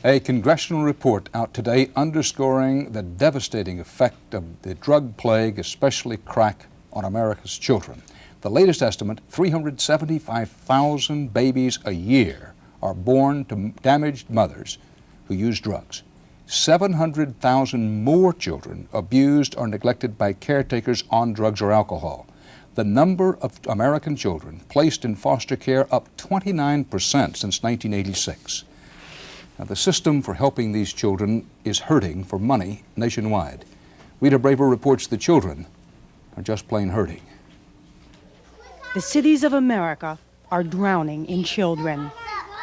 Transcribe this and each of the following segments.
A congressional report out today underscoring the devastating effect of the drug plague, especially crack, on America's children. The latest estimate, 375,000 babies a year are born to damaged mothers who use drugs. 700,000 more children abused or neglected by caretakers on drugs or alcohol. The number of American children placed in foster care up 29% since 1986. Now, the system for helping these children is hurting for money nationwide. Rita Braver reports the children are just plain hurting. The cities of America are drowning in children.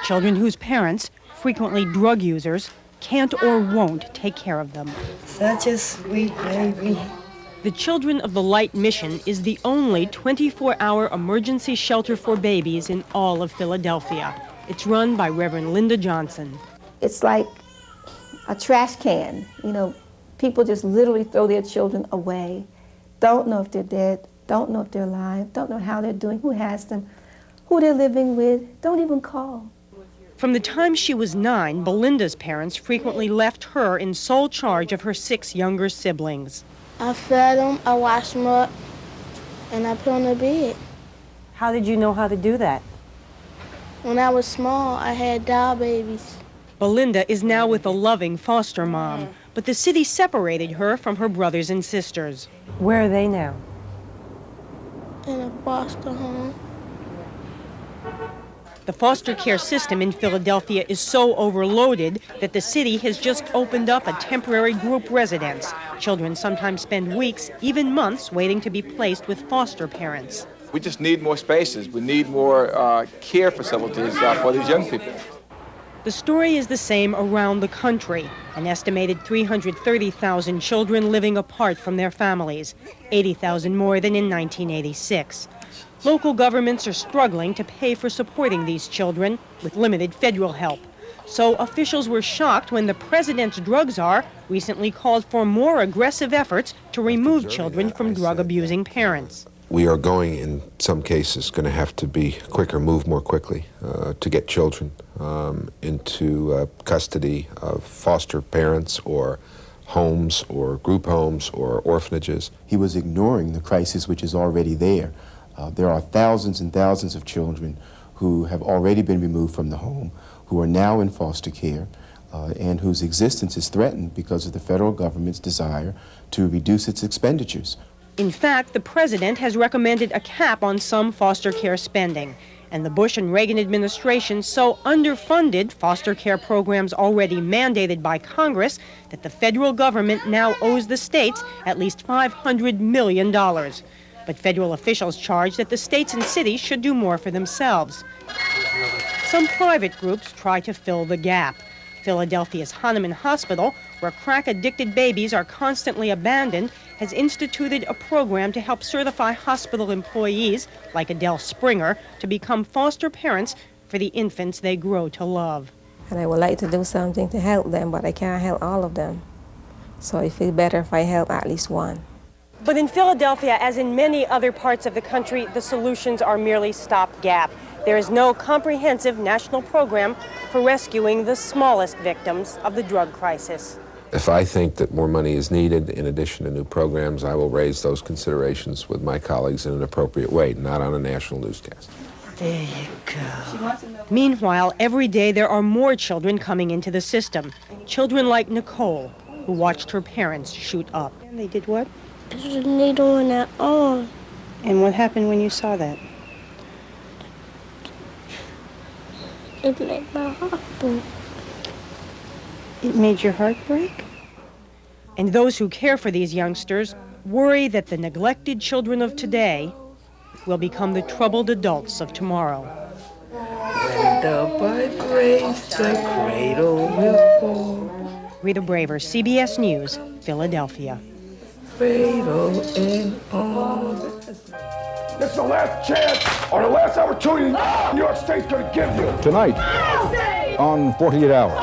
Children whose parents, frequently drug users, can't or won't take care of them. Such a sweet baby. The Children of the Light Mission is the only 24-hour emergency shelter for babies in all of Philadelphia. It's run by Reverend Lana Johnson. It's like a trash can. You know, people just literally throw their children away. Don't know if they're dead, don't know if they're alive, don't know how they're doing, who has them, who they're living with, don't even call. From the time she was 9, Belinda's parents frequently left her in sole charge of her 6 younger siblings. I fed them, I washed them up, and I put on the bed. How did you know how to do that? When I was small, I had doll babies. Belinda is now with a loving foster mom, but the city separated her from her brothers and sisters. Where are they now? In a foster home. The foster care system in Philadelphia is so overloaded that the city has just opened up a temporary group residence. Children sometimes spend weeks, even months, waiting to be placed with foster parents. We just need more spaces. We need more care facilities for these young people. The story is the same around the country. An estimated 330,000 children living apart from their families, 80,000 more than in 1986. Local governments are struggling to pay for supporting these children with limited federal help. So officials were shocked when the president's drug czar recently called for more aggressive efforts to remove children from drug-abusing parents. We are going, in some cases, going to have to be quicker, move more quickly to get children into custody of foster parents or homes or group homes or orphanages. He was ignoring the crisis which is already there. There are thousands and thousands of children who have already been removed from the home, who are now in foster care, and whose existence is threatened because of the federal government's desire to reduce its expenditures. In fact, the president has recommended a cap on some foster care spending, and the Bush and Reagan administration so underfunded foster care programs already mandated by Congress that the federal government now owes the states at least $500 million. But federal officials charge that the states and cities should do more for themselves. Some private groups try to fill the gap. Philadelphia's Hahnemann Hospital, where crack-addicted babies are constantly abandoned, has instituted a program to help certify hospital employees, like Adele Springer, to become foster parents for the infants they grow to love. And I would like to do something to help them, but I can't help all of them. So it feels better if I help at least one. But in Philadelphia, as in many other parts of the country, the solutions are merely stopgap. There is no comprehensive national program for rescuing the smallest victims of the drug crisis. If I think that more money is needed in addition to new programs, I will raise those considerations with my colleagues in an appropriate way, not on a national newscast. There you go. Meanwhile, every day there are more children coming into the system. Children like Nicole, who watched her parents shoot up. And they did what? There's a needle in that arm. And what happened when you saw that? It made my heart break. It made your heart break? And those who care for these youngsters worry that the neglected children of today will become the troubled adults of tomorrow. When the bud breaks, the cradle will fall. Rita Braver, CBS News, Philadelphia. Cradle in arms. This is the last chance or the last opportunity New York State's going to give you. Tonight, on 48 Hours.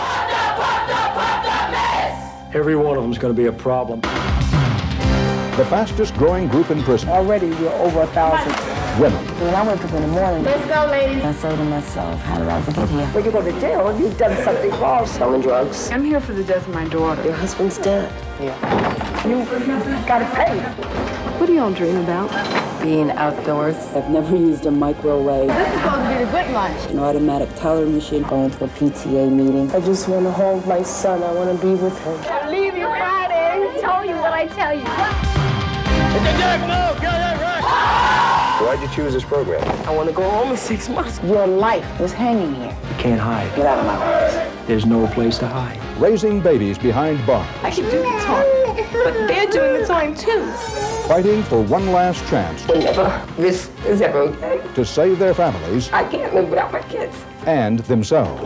Every one of them is going to be a problem. The fastest growing group in prison. Already we're over 1,000. Women. When I wake up in the morning, Let's go, ladies. I say to myself, how did I ever get here? When you go to jail, you've done something wrong, selling drugs. I'm here for the death of my daughter. Your husband's dead. Yeah. You gotta pay. What do y'all dream about? Being outdoors. I've never used a microwave. This is supposed to be the good lunch. An automatic teller machine. Going to a PTA meeting. I just want to hold my son. I want to be with him. I'll leave you Friday. Tell you what I tell you. Why'd you choose this program? I want to go home in 6 months. Your life is hanging here. You can't hide. Get out of my life. There's no place to hide. Raising babies behind bars. I can do the talk, but they're doing the talking too. Fighting for one last chance Whenever this is ever okay, to save their families I can't live without my kids. and themselves.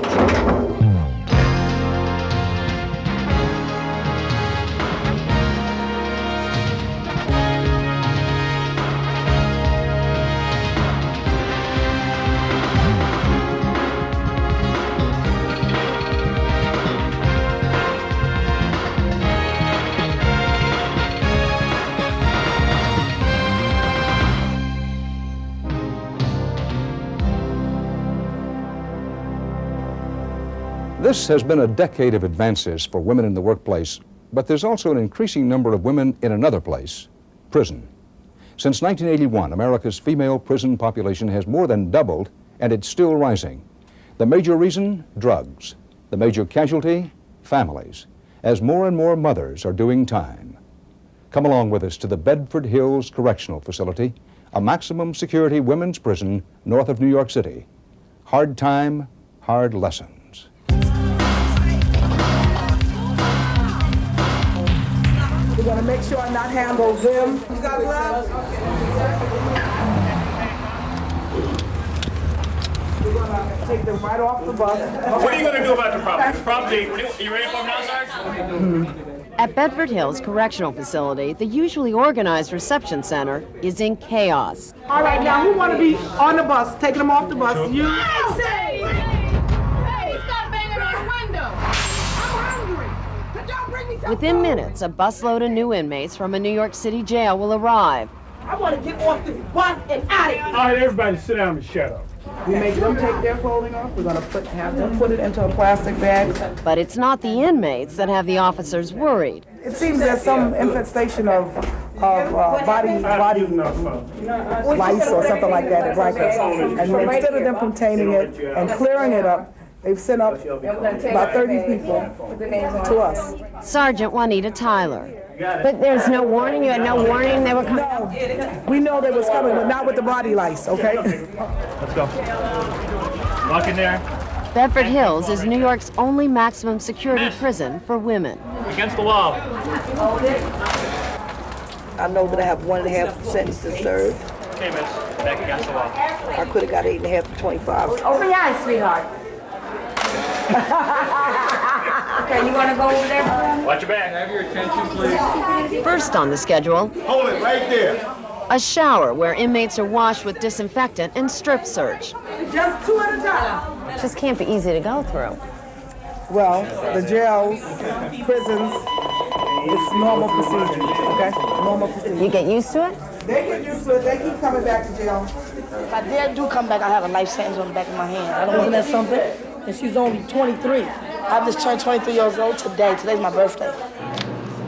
This has been a decade of advances for women in the workplace, but there's also an increasing number of women in another place, prison. Since 1981, America's female prison population has more than doubled, and it's still rising. The major reason? Drugs. The major casualty? Families, as more and more mothers are doing time. Come along with us to the Bedford Hills Correctional Facility, a maximum security women's prison north of New York City. Hard time, hard lessons. We're gonna make sure I not handle them. You got gloves? We're gonna take them right off the bus. What are you gonna do about the property? The property, are you ready for them now, Sarge? At Bedford Hills Correctional Facility, the usually organized reception center is in chaos. All right, now who wanna be on the bus, taking them off the bus? You? Within minutes, a busload of new inmates from a New York City jail will arrive. I want to get off the bus and out of here. All right, everybody sit down and shut up. We make them take their clothing off. We're gonna have them put it into a plastic bag. But it's not the inmates that have the officers worried. It seems there's some infestation of body lice or something like that at Rikers. And instead of them containing it and clearing it up, they've sent up about 30 people to us. Sergeant Juanita Tyler. But there's no warning? You had no warning they were coming? No. We know they was coming, but not with the body lice, okay? Let's go. Lock in there. Bedford Hills is New York's only maximum security prison for women. Against the wall. I know that I have 1.5 sentences served. Okay, miss. Back against the wall. I could have got 8.5 to 25. Open your eyes, sweetheart. Okay, you want to go over there? Watch your back. Have your attention, please. First on the schedule, Hold it right there. a shower where inmates are washed with disinfectant and strip search. Just 2 at a time. Just can't be easy to go through. Well, the jails, prisons, it's normal procedure, okay? Normal procedure. You get used to it? They get used to it. They keep coming back to jail. If I dare do come back, I have a life sentence on the back of my hand. Isn't that something? And she's only 23. I just turned 23 years old today. Today's my birthday.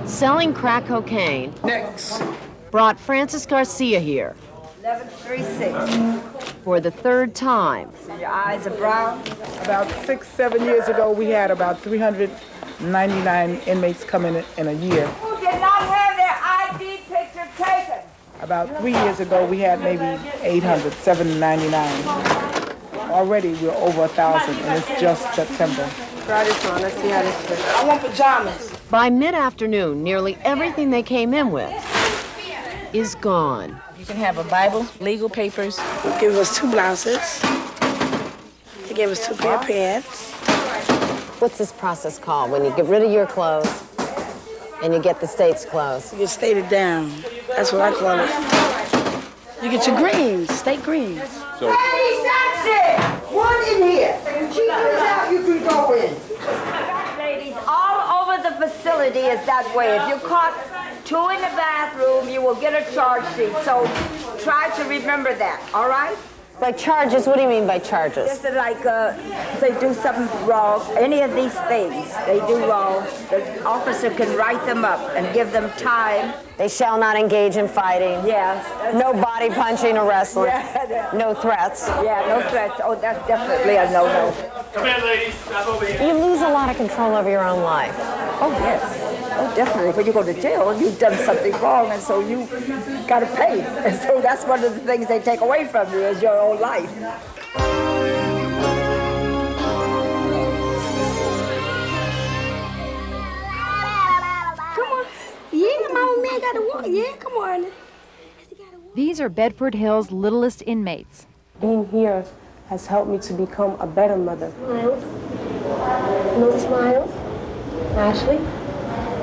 Selling crack cocaine Next. brought Francis Garcia here 1136. for the third time. Your eyes are brown. About 6, 7 years ago, we had about 399 inmates come in a year. Who did not have their ID picture taken? About 3 years ago, we had maybe 800, 799. Already, we're over 1,000, and it's just September. Try this on. Let's see how this fits. I want pajamas. By mid-afternoon, nearly everything they came in with is gone. You can have a Bible, legal papers. They gave us 2 blouses. They gave us 2 pair of pants. What's this process called when you get rid of your clothes and you get the state's clothes? You get stated down. That's what I call it. You get your greens, state greens. Hey, that's it! One in here. Keep this out, you can go in. Ladies, all over the facility is that way. If you're caught 2 in the bathroom, you will get a charge sheet. So try to remember that, all right? By charges, what do you mean by charges? Just like if they do something wrong, any of these things they do wrong, the officer can write them up and give them time. They shall not engage in fighting. Yes. No body punching or wrestling. Yeah. No threats. Yeah, no threats. Oh, that's definitely a no-no. Come in, ladies. Stop over here. You lose a lot of control over your own life. Oh, yes. Oh, definitely. When you go to jail, you've done something wrong, and so you got to pay. And so that's one of the things they take away from you is your own life. Come on. Yeah, Mama Man got to walk. Yeah, come on. These are Bedford Hill's littlest inmates. Being here has helped me to become a better mother. Smiles. No smiles. Ashley.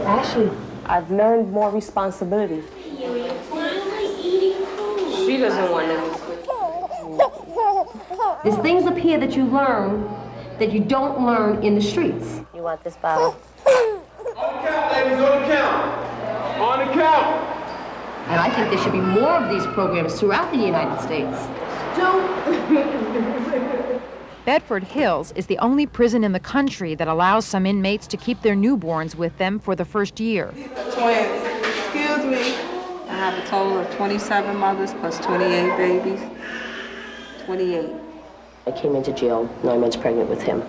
Ashley. I've learned more responsibility. She doesn't want them. There's things up here that you learn that you don't learn in the streets. You want this bottle? On the count, ladies, on the count. On the count. And I think there should be more of these programs throughout the United States. Bedford Hills is the only prison in the country that allows some inmates to keep their newborns with them for the first year. Twins. Excuse me. I have a total of 27 mothers plus 28 babies. 28. I came into jail 9 months pregnant with him.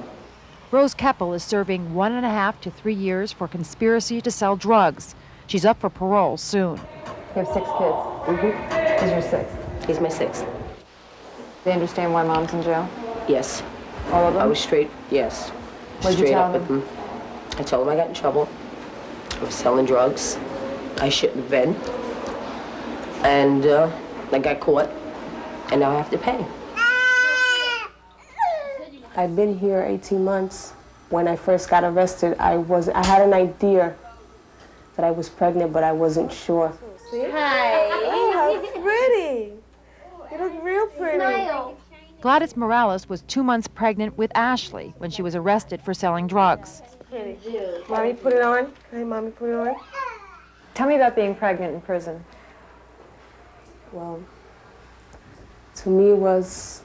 Rose Keppel is serving 1.5 to 3 years for conspiracy to sell drugs. She's up for parole soon. You have 6 kids. Mm-hmm. He's your 6th. He's my 6th. They understand why Mom's in jail? Yes. All of them? I was straight, yes. What did you tell them? I told them I got in trouble. I was selling drugs. I shouldn't have been. And I got caught. And now I have to pay. I've been here 18 months. When I first got arrested, I had an idea that I was pregnant, but I wasn't sure. Hi. Oh, how pretty. You look real pretty. Smile. Gladys Morales was 2 months pregnant with Ashley when she was arrested for selling drugs. Mommy, put it on. Hey, Mommy, put it on. Tell me about being pregnant in prison. Well, to me it was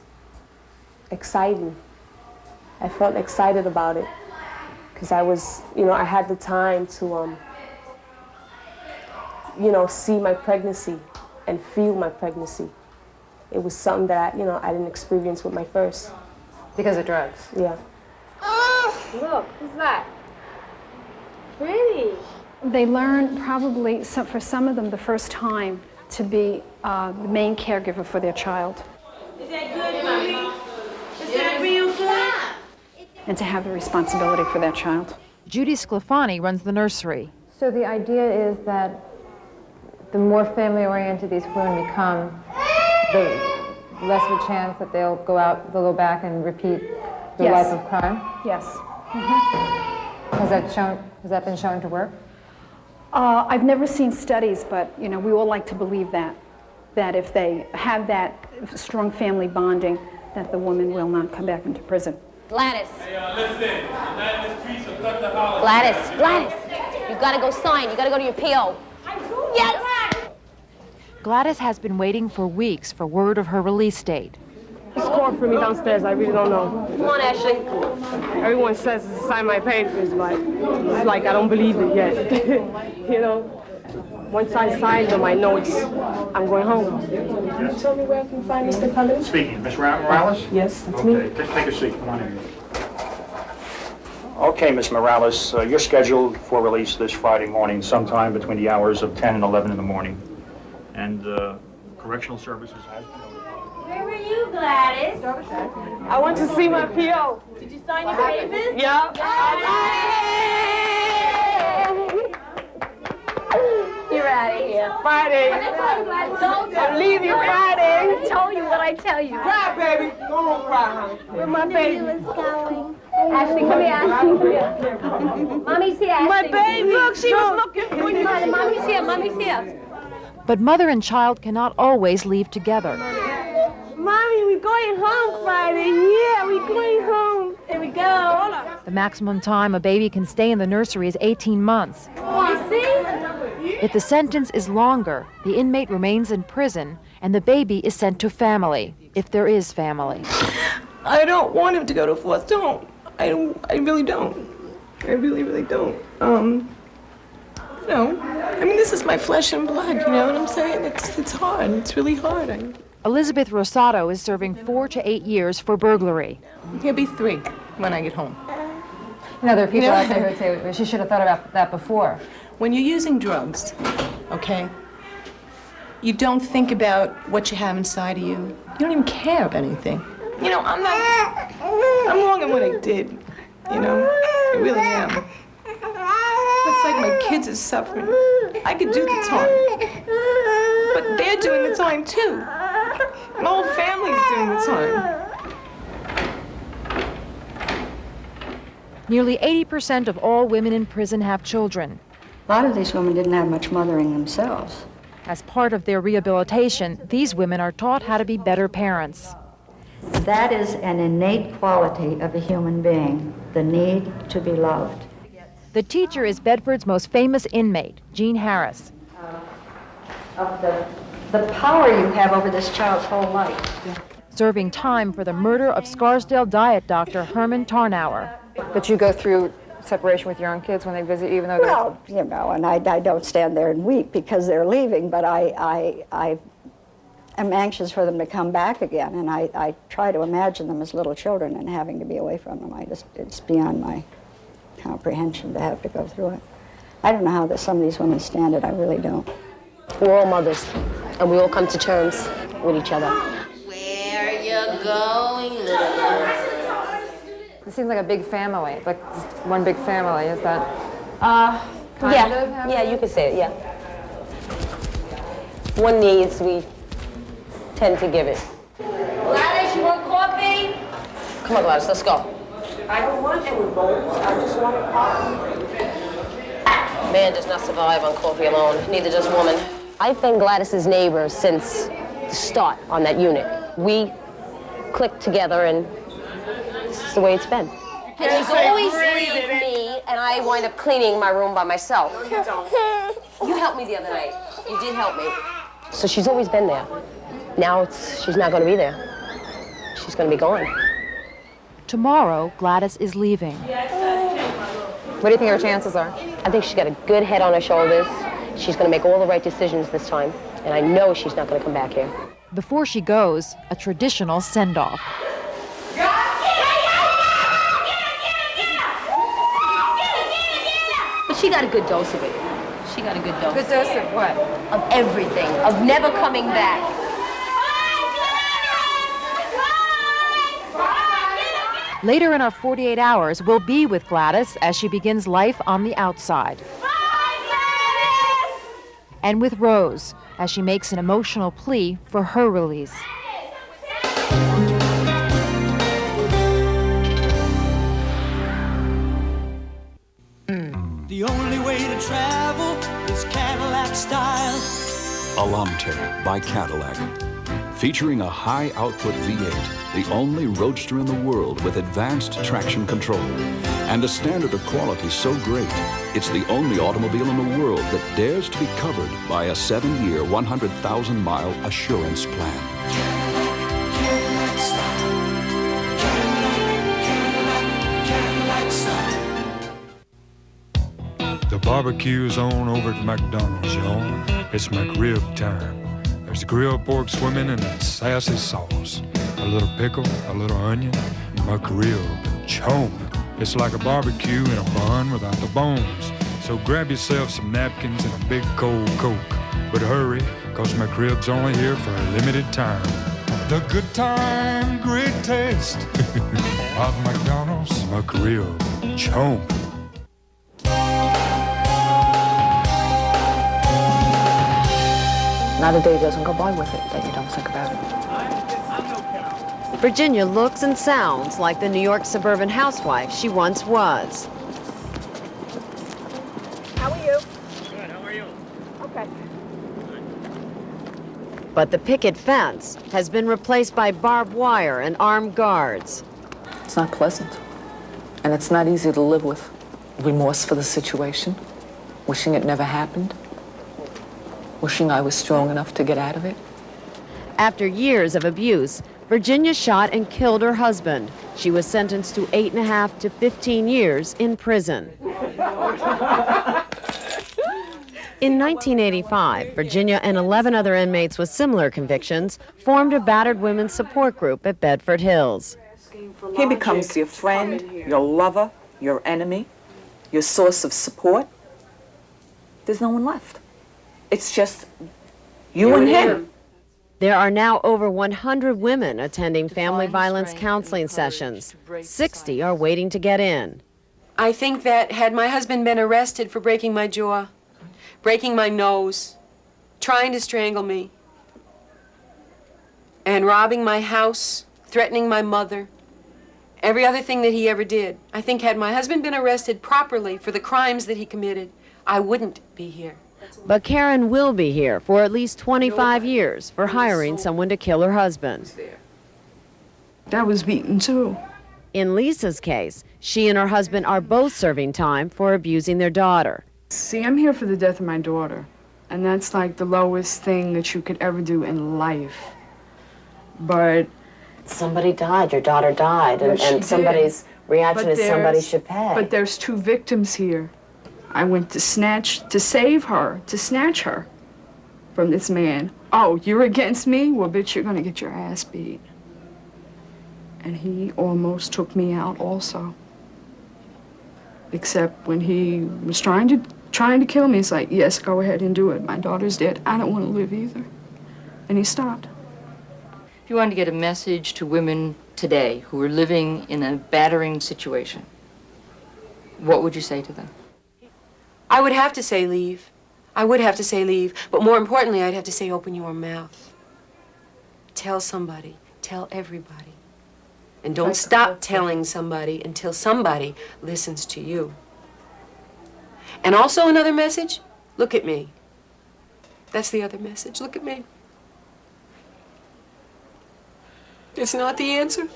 exciting. I felt excited about it because I was, I had the time to, see my pregnancy and feel my pregnancy. It was something that, I didn't experience with my first. Because of drugs? Yeah. Look, who's that? Pretty. They learn probably, for some of them, the first time to be the main caregiver for their child. Is that good, Mommy? Is that real good? And to have the responsibility for that child. Judy Sclafani runs the nursery. So the idea is that the more family-oriented these women become, the less of a chance that they'll go back and repeat their life of crime? Yes. Has that been shown to work? I've never seen studies, but we all like to believe that if they have that strong family bonding, that the woman will not come back into prison. Gladys. Hey, listen. Not in the streets of cut the house. Gladys, you gotta go sign. You gotta go to your PO. Yes. Gladys has been waiting for weeks for word of her release date. Just call for me downstairs. I really don't know. Come on, Ashley. Everyone says to sign my papers, but it's like I don't believe it yet. Once I sign them, I know I'm going home. Can you tell me where I can find Mr. Cummings? Speaking. Ms. Morales? Yes, that's me. Okay, take a seat. Come on in. Okay, Ms. Morales, you're scheduled for release this Friday morning, sometime between the hours of 10 and 11 in the morning. And Correctional Services has been notified. Where were you, Gladys? I want to see my PO. Did you sign your papers? Yeah. You're out of here. Friday. I'm leaving Friday. I told you what I tell you. Cry, baby. Go on, cry, honey. Where my baby? Ashley, come here, Ashley. Come here. Mommy's here, Ashley. My baby. Look, she was looking for you. Mommy's here, Mommy's here. But mother and child cannot always leave together. Mommy, we're going home Friday. Yeah, we're going home. There we go. Hold on. The maximum time a baby can stay in the nursery is 18 months. You see? If the sentence is longer, the inmate remains in prison and the baby is sent to family, if there is family. I don't want him to go to a foster home. I really don't. I really, really don't. You know, I mean, this is my flesh and blood, you know what I'm saying? It's hard. It's really hard. Elizabeth Rosado is serving 4 to 8 years for burglary. He'll be 3 when I get home. You know, there are people out there who say, well, she should have thought about that before. When you're using drugs, okay, you don't think about what you have inside of you. You don't even care about anything. You know, I'm wrong in what I did, you know? I really am. It's like my kids are suffering. I could do the time, but they're doing the time too. My whole family's doing the time. Nearly 80% of all women in prison have children. A lot of these women didn't have much mothering themselves. As part of their rehabilitation, these women are taught how to be better parents. That is an innate quality of a human being, the need to be loved. The teacher is Bedford's most famous inmate, Jean Harris. Of the power you have over this child's whole life. Serving time for the murder of Scarsdale diet doctor Herman Tarnauer. But you go through separation with your own kids when they visit, even though they're... Well, you know, and I don't stand there and weep because they're leaving, but I am anxious for them to come back again, and I try to imagine them as little children and having to be away from them. It's beyond my comprehension to have to go through it. I don't know how some of these women stand it, I really don't. We're all mothers, and we all come to terms with each other. Where you going, little girl? It seems like a big family, like one big family, is that? Yeah, you could say it, yeah. One needs, we tend to give it. Gladys, you want coffee? Come on, Gladys, let's go. I don't want any bowls. I just want a coffee. Man does not survive on coffee alone, neither does woman. I've been Gladys's neighbor since the start on that unit. We clicked together, and this is the way it's been. And she's always leave me, and I wind up cleaning my room by myself. You helped me the other night. You did help me. So she's always been there. Now she's not going to be there. She's going to be gone. Tomorrow, Gladys is leaving. What do you think her chances are? I think she's got a good head on her shoulders. She's going to make all the right decisions this time. And I know she's not going to come back here. Before she goes, a traditional send-off. But she got a good dose of it. She got a good dose. Good dose of what? Of everything. Of never coming back. Later in our 48 hours, we'll be with Gladys as she begins life on the outside. And with Rose as she makes an emotional plea for her release. The only way to travel is Cadillac style. Alante by Cadillac. Featuring a high-output V8, the only roadster in the world with advanced traction control, and a standard of quality so great, it's the only automobile in the world that dares to be covered by a 7-year, 100,000-mile assurance plan. The barbecue's on over at McDonald's, y'all. It's McRib time. There's grilled pork swimming in that sassy sauce. A little pickle, a little onion, McRib, chomp. It's like a barbecue in a bun without the bones. So grab yourself some napkins and a big cold Coke. But hurry, cause McRib's only here for a limited time. The good time, great taste of McDonald's McRib, chomp. Not a day doesn't go by with it that you don't think about it. Virginia looks and sounds like the New York suburban housewife she once was. How are you? Good, how are you? Okay. But the picket fence has been replaced by barbed wire and armed guards. It's not pleasant. And it's not easy to live with. Remorse for the situation, wishing it never happened, wishing I was strong enough to get out of it. After years of abuse, Virginia shot and killed her husband. She was sentenced to 8.5 to 15 years in prison. In 1985, Virginia and 11 other inmates with similar convictions formed a battered women's support group at Bedford Hills. He becomes your friend, your lover, your enemy, your source of support. There's no one left. It's just you and him. There are now over 100 women attending family violence counseling sessions. 60 are waiting to get in. I think that had my husband been arrested for breaking my jaw, breaking my nose, trying to strangle me, and robbing my house, threatening my mother, every other thing that he ever did, I think had my husband been arrested properly for the crimes that he committed, I wouldn't be here. But Karen will be here for at least 25 years for hiring someone to kill her husband. I was beaten too. In Lisa's case, she and her husband are both serving time for abusing their daughter. See, I'm here for the death of my daughter, and that's like the lowest thing that you could ever do in life. But somebody died, your daughter died, and somebody's reaction is somebody should pay. But there's 2 victims here. I went to save her, to snatch her from this man. Oh, you're against me? Well, bitch, you're gonna get your ass beat. And he almost took me out also. Except when he was trying to kill me, it's like, yes, go ahead and do it. My daughter's dead. I don't want to live either. And he stopped. If you wanted to get a message to women today who are living in a battering situation, what would you say to them? I would have to say leave. I would have to say leave. But more importantly, I'd have to say open your mouth. Tell somebody. Tell everybody. And don't stop telling somebody until somebody listens to you. And also another message, look at me. That's the other message, look at me. It's not the answer.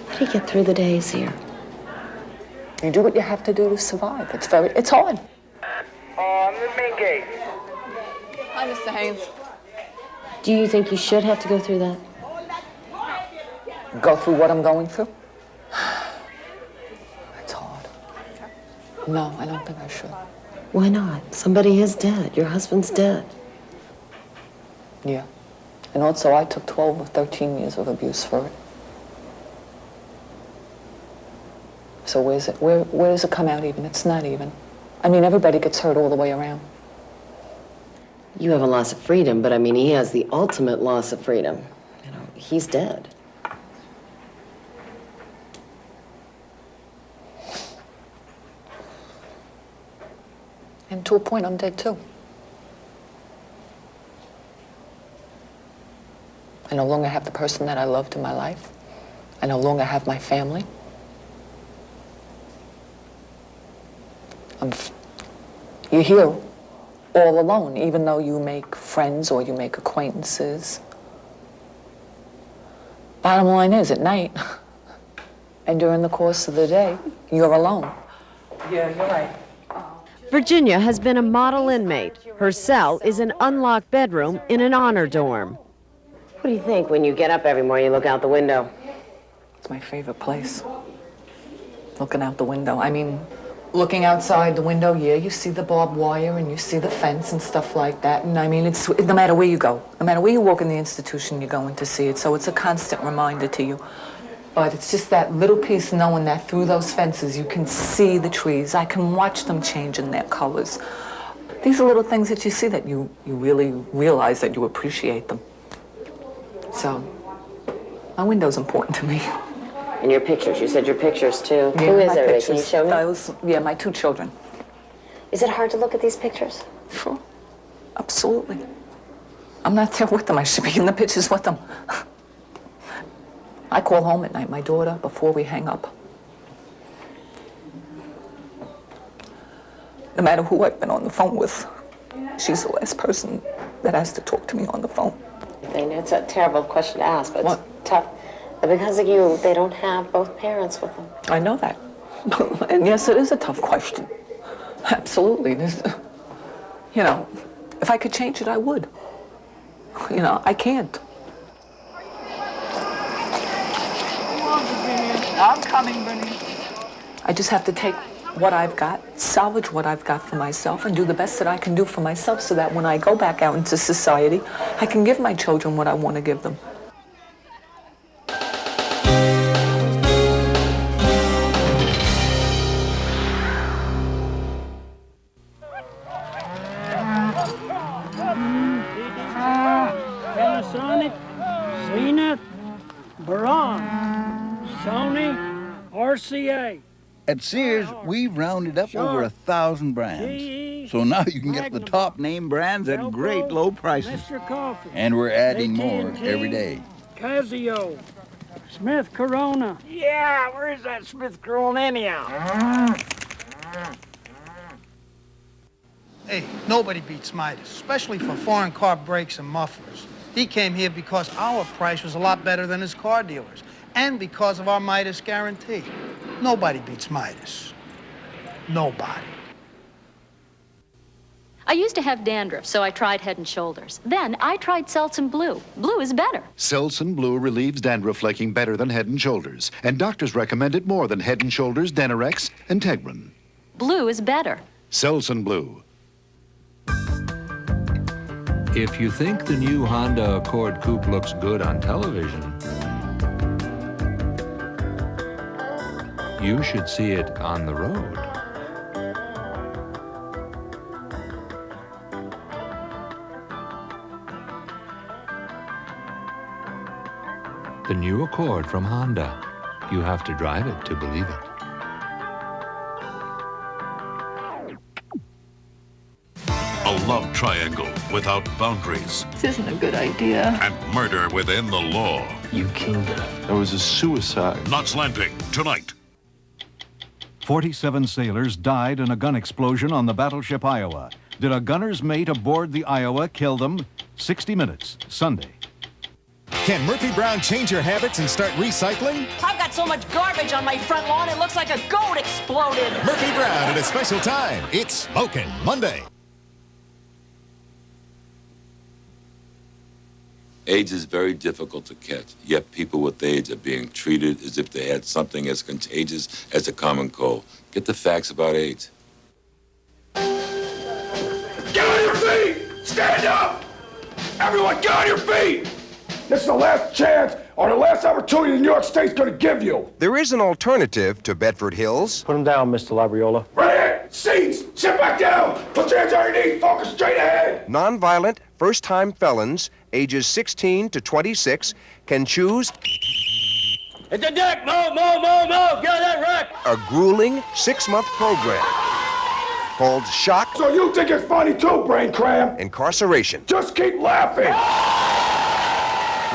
How do you get through the days here? You do what you have to do to survive. It's hard. The main gate. Hi, Mr. Haynes. Do you think you should have to go through that? Go through what I'm going through? It's hard. No, I don't think I should. Why not? Somebody is dead. Your husband's dead. Yeah. And also, I took 12 or 13 years of abuse for it. So where does it come out even? It's not even. I mean, everybody gets hurt all the way around. You have a loss of freedom, but I mean, he has the ultimate loss of freedom. You know, he's dead. And to a point, I'm dead too. I no longer have the person that I loved in my life. I no longer have my family. You're here all alone, even though you make friends or you make acquaintances. Bottom line is, at night, and during the course of the day, you're alone. Yeah, you're right. Virginia has been a model inmate. Her cell is an unlocked bedroom in an honor dorm. What do you think when you get up every morning and look out the window? It's my favorite place. Looking out the window. I mean, looking outside the window, yeah, you see the barbed wire and you see the fence and stuff like that. And I mean, it's no matter where you go, no matter where you walk in the institution, you're going to see it. So it's a constant reminder to you. But it's just that little piece knowing that through those fences you can see the trees. I can watch them change in their colors. These are little things that you see that you really realize that you appreciate them. So, my window's important to me. And your pictures, you said your pictures too. Yeah, Who is my it, Ray? pictures. Can you show me? Yeah, my 2 children. Is it hard to look at these pictures? Sure, absolutely. I'm not there with them. I should be in the pictures with them. I call home at night, my daughter, before we hang up. No matter who I've been on the phone with, she's the last person that has to talk to me on the phone. I know it's a terrible question to ask, but it's tough. But because of you, they don't have both parents with them. I know that. And yes, it is a tough question. Absolutely. You know, If I could change it, I would. You know, I can't. I'm coming, Benny. I just have to take what I've got, salvage what I've got for myself, and do the best that I can do for myself so that when I go back out into society, I can give my children what I want to give them. Panasonic, Zenith, Baron, Sony, RCA. At Sears, we've rounded up over 1,000 brands. So now you can get the top name brands at great low prices. And we're adding more every day. Casio, Smith Corona. Yeah, where's that Smith Corona anyhow? Hey, nobody beats Midas, especially for foreign car brakes and mufflers. He came here because our price was a lot better than his car dealers, and because of our Midas guarantee. Nobody beats Midas. Nobody. I used to have dandruff, so I tried Head & Shoulders. Then I tried Selsun Blue. Blue is better. Selsun Blue relieves dandruff flaking better than Head & Shoulders, and doctors recommend it more than Head & Shoulders, Denerex, and Tegrin. Blue is better. Selsun Blue. If you think the new Honda Accord Coupe looks good on television, you should see it on the road. The new Accord from Honda. You have to drive it to believe it. A love triangle without boundaries. This isn't a good idea. And murder within the law. You killed her. That was a suicide. Knots Landing, tonight. 47 sailors died in a gun explosion on the battleship Iowa. Did a gunner's mate aboard the Iowa kill them? 60 Minutes, Sunday. Can Murphy Brown change your habits and start recycling? I've got so much garbage on my front lawn, it looks like a goat exploded. Murphy Brown at a special time. It's Smokin' Monday. AIDS is very difficult to catch, yet people with AIDS are being treated as if they had something as contagious as a common cold. Get the facts about AIDS. Get on your feet! Stand up! Everyone, get on your feet! This is the last chance or the last opportunity New York State's gonna give you. There is an alternative to Bedford Hills. Put him down, Mr. Labriola. Right here! Seats! Sit back down! Put your hands on your knees, focus straight ahead! Nonviolent, first-time felons, ages 16 to 26, can choose Hit the deck! Move, move, move, move! Get on that wreck! a grueling 6-month program called Shock. So you think it's funny too, brain cram? Incarceration. Just keep laughing!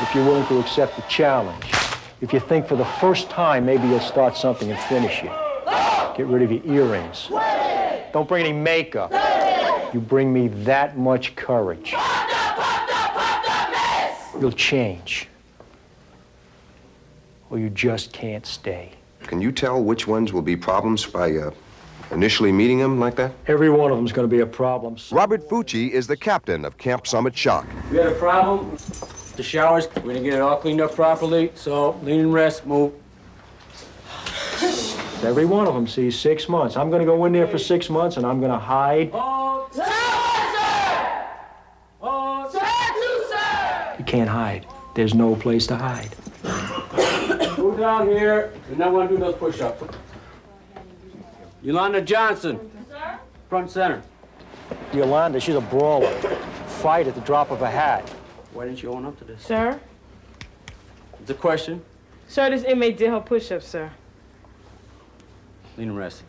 If you're willing to accept the challenge, if you think for the first time maybe you'll start something and finish it, get rid of your earrings. Don't bring any makeup. You bring me that much courage. You'll change. Or you just can't stay. Can you tell which ones will be problems by initially meeting them like that? Every one of them's going to be a problem. Robert Fucci is the captain of Camp Summit Shock. We had a problem. The showers, we didn't get it all cleaned up properly, so lean and rest, move. Every one of them sees 6 months. I'm going to go in there for 6 months, and I'm going to hide. You can't hide. There's no place to hide. Move down here, and now want to do those push-ups. Lana Johnson. Sir? Front center. Yolanda, she's a brawler. Fight at the drop of a hat. Why didn't you own up to this? Sir? It's a question. Sir, this inmate did her push-ups, sir. Lean and rest.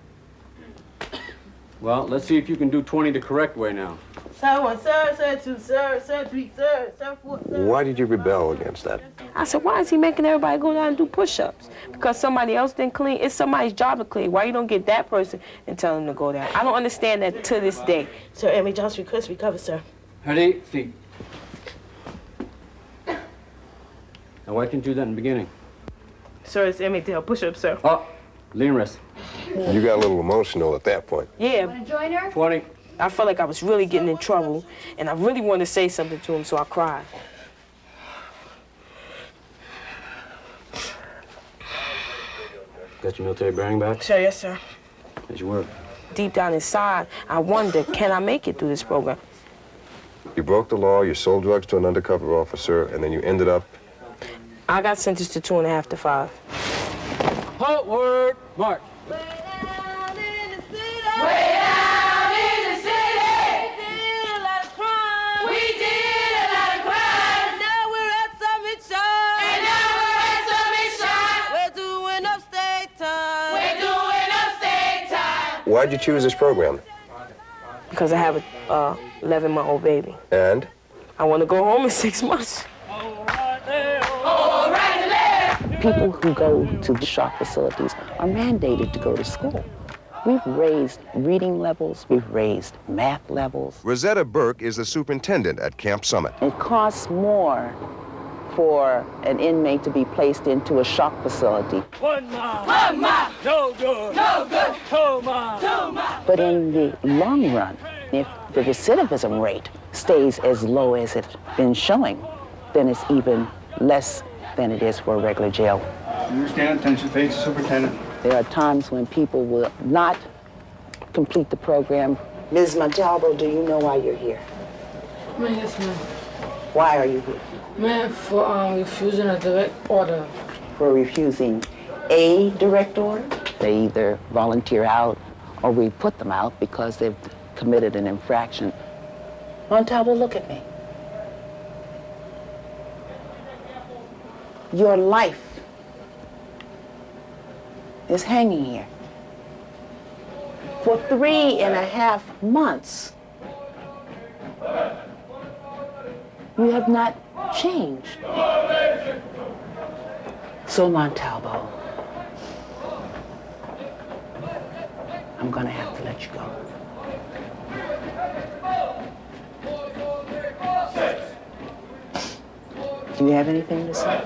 Well, let's see if you can do 20 the correct way now. Sir 1, sir, sir 2, sir, sir 3, sir, sir 4, sir. Why did you rebel against that? I said, why is he making everybody go down and do push-ups? Because somebody else didn't clean. It's somebody's job to clean. Why you don't get that person and tell them to go down? I don't understand that to this day. Sir, inmate Johnson request recover, sir. Ready? Feet. Now, why didn't you do that in the beginning? Sir, this inmate did her push-ups, sir. Oh, lean and rest. You got a little emotional at that point. Yeah. Want to join her? 20. I felt like I was really getting in trouble, and I really wanted to say something to him, so I cried. Got your military bearing back? Sure, yes, sir. How'd you work? Deep down inside, I wonder, can I make it through this program? You broke the law, you sold drugs to an undercover officer, and then you ended up... I got sentenced to 2.5 to 5. Halt, word, march. Why'd you choose this program? Because I have a 11-month-old baby. And? I want to go home in 6 months. People who go to the shock facilities are mandated to go to school. We've raised reading levels, we've raised math levels. Rosetta Burke is the superintendent at Camp Summit. It costs more for an inmate to be placed into a shock facility. 1 mile. 1 mile. No good. No good. 2 miles. 2 miles. But in the long run, if the recidivism rate stays as low as it's been showing, then it's even less than it is for a regular jail. Understand, attention, please, superintendent. There are times when people will not complete the program. Ms. Montalvo, do you know why you're here? Yes, ma'am. Why are you here? Ma'am, for refusing a direct order. For refusing a direct order? They either volunteer out or we put them out because they've committed an infraction. Montalvo, look at me. Your life is hanging here. For 3.5 months, you have not changed. So, Montalvo, I'm gonna have to let you go. Do you have anything to say?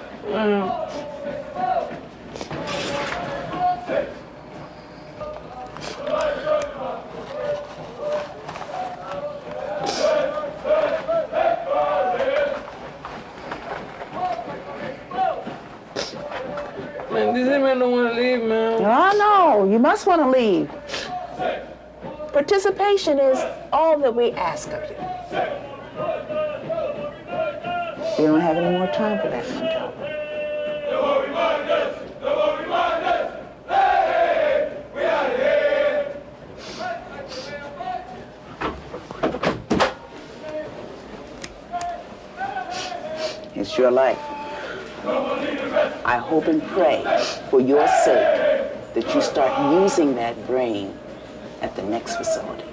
Man, this man don't want to leave, man. No, you must want to leave. Participation is all that we ask of you. We don't have any more time for that, Montalvo. It's your life. I hope and pray for your sake that you start using that brain at the next facility.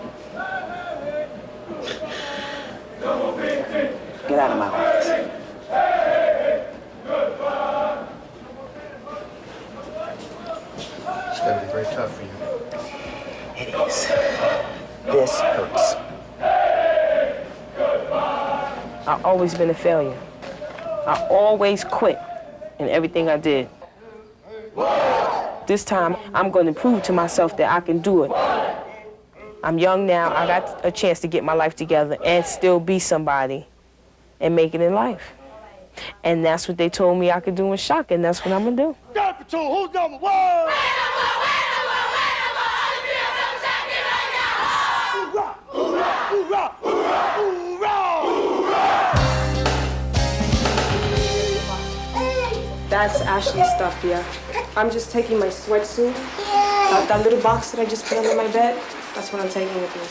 Get out of my office. It's gonna be very tough for you. It is. This hurts. I've always been a failure. I always quit in everything I did. This time, I'm going to prove to myself that I can do it. I'm young now. I got a chance to get my life together and still be somebody and make it in life. And that's what they told me I could do in shock, and that's what I'm going to do. Got patrol, who's number 1? That's Ashley's stuff, yeah. I'm just taking my sweatsuit, that little box that I just put under my bed, that's what I'm taking with me.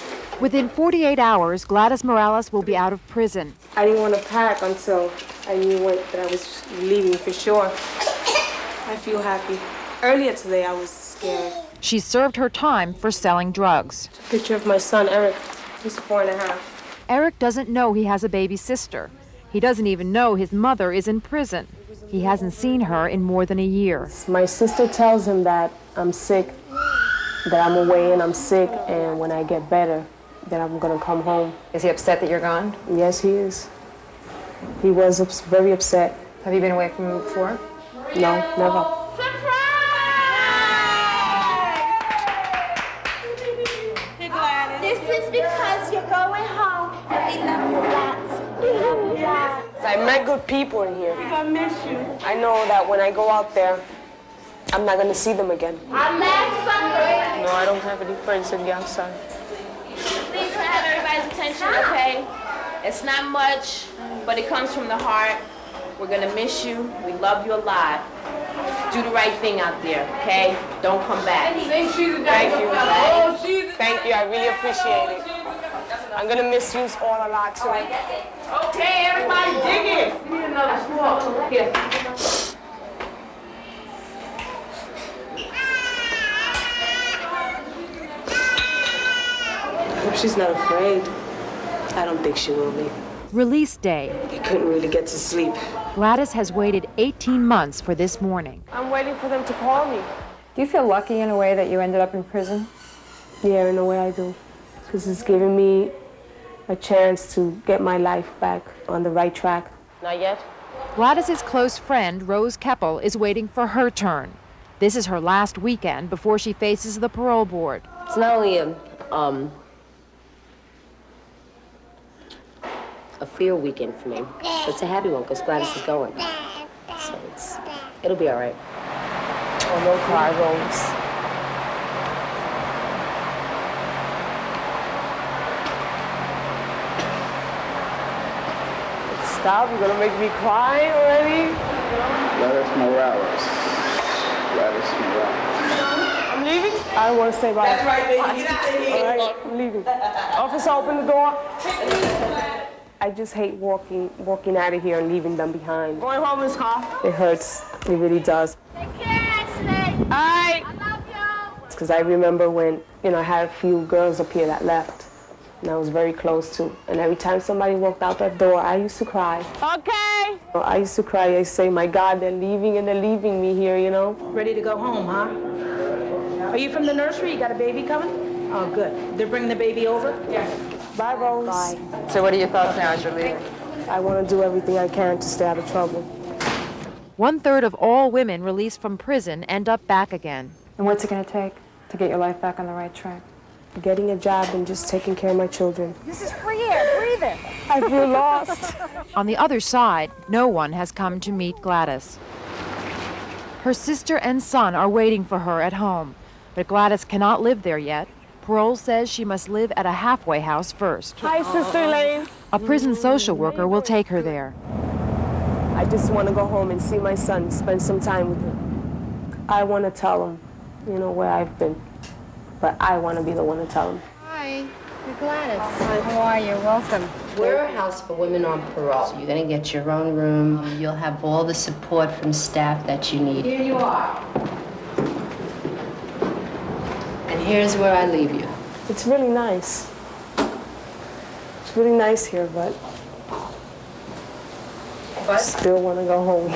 Within 48 hours, Gladys Morales will be out of prison. I didn't want to pack until I knew that I was leaving for sure. I feel happy. Earlier today, I was scared. She served her time for selling drugs. Picture of my son, Eric. He's 4.5. Eric doesn't know he has a baby sister. He doesn't even know his mother is in prison. He hasn't seen her in more than a year. My sister tells him that I'm sick, that I'm away and I'm sick, and when I get better, that I'm gonna come home. Is he upset that you're gone? Yes, he is. He was very upset. Have you been away from him before? No, never. This is because I met good people in here. I miss you. I know that when I go out there, I'm not gonna see them again. No, I don't have any friends in the outside. Please have everybody's attention, okay? It's not much, but it comes from the heart. We're gonna miss you. We love you a lot. Do the right thing out there, okay? Don't come back. Thank you. Thank you, I really appreciate it. I'm gonna miss you all a lot too. Okay, everybody dig it. We need another straw. Here. I hope she's not afraid. I don't think she will be. Release day. I couldn't really get to sleep. Gladys has waited 18 months for this morning. I'm waiting for them to call me. Do you feel lucky in a way that you ended up in prison? Yeah, in a way I do. Because it's giving me a chance to get my life back on the right track. Not yet. Gladys's close friend, Rose Keppel, is waiting for her turn. This is her last weekend before she faces the parole board. It's not only a fear weekend for me, but it's a happy one because Gladys is going. So it'll be all right. Oh, no cry, Rose. Stop, you're gonna make me cry already? Gladys Morales. Gladys Morales. I'm leaving? I don't want to say bye. That's right, baby. Get out of here. All right, I'm leaving. Officer, open the door. I just hate walking out of here and leaving them behind. Going home in this car. It hurts. It really does. Take care, Ashley. All right. I love you. Because I remember when, I had a few girls up here that left. And I was very close to. And every time somebody walked out that door, I used to cry. Okay. I used to cry. I say, my God, they're leaving and they're leaving me here, Ready to go home, huh? Are you from the nursery? You got a baby coming? Oh, good. They're bringing the baby over? Yeah. Bye, Rose. Bye. So what are your thoughts now as you're leaving? I want to do everything I can to stay out of trouble. 1/3 of all women released from prison end up back again. And what's it going to take to get your life back on the right track? Getting a job and just taking care of my children. This is free air. Breathe it. I feel lost. On the other side, no one has come to meet Gladys. Her sister and son are waiting for her at home, but Gladys cannot live there yet. Parole says she must live at a halfway house first. Hi, Sister Elaine. A prison social worker will take her there. I just want to go home and see my son, spend some time with him. I want to tell him, where I've been. But I want to be the one to tell him. Hi, you're Gladys. Hi. How are you? Welcome. We're a house for women on parole. You're going to get your own room. You'll have all the support from staff that you need. Here you are. And here's where I leave you. It's really nice. It's really nice here, but I still want to go home.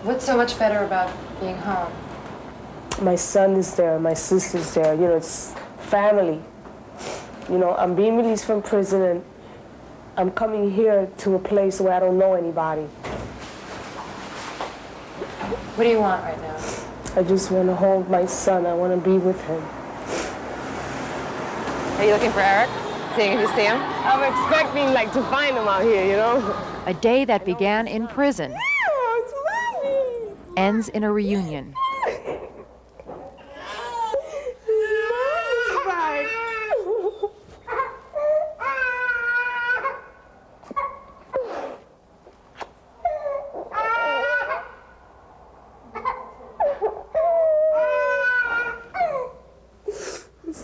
What's so much better about being home? My son is there, my sister's there, it's family. I'm being released from prison and I'm coming here to a place where I don't know anybody. What do you want right now? I just want to hold my son. I want to be with him. Are you looking for Eric? Seeing if you see him? I'm expecting to find him out here, A day that began in prison ends in a reunion.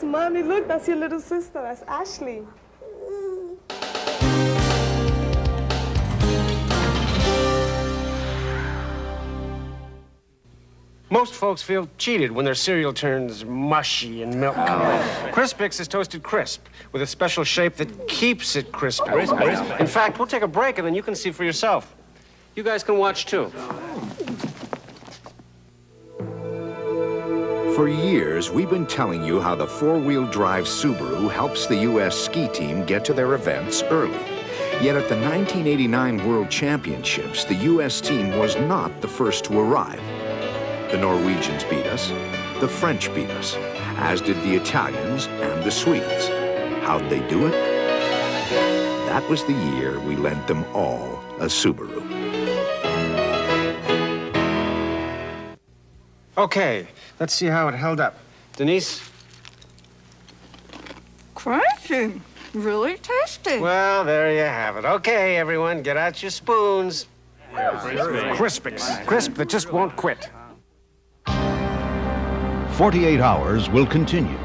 Mommy, look, that's your little sister. That's Ashley. Most folks feel cheated when their cereal turns mushy and milk. Crispix is toasted crisp with a special shape that keeps it crispy. In fact, we'll take a break and then you can see for yourself. You guys can watch too. For years, we've been telling you how the four-wheel drive Subaru helps the U.S. ski team get to their events early. Yet at the 1989 World Championships, the U.S. team was not the first to arrive. The Norwegians beat us, the French beat us, as did the Italians and the Swedes. How'd they do it? That was the year we lent them all a Subaru. Okay, let's see how it held up. Denise? Crunchy. Really tasty. Well, there you have it. Okay, everyone, get out your spoons. Crispix. Crisp that just won't quit. 48 Hours will continue.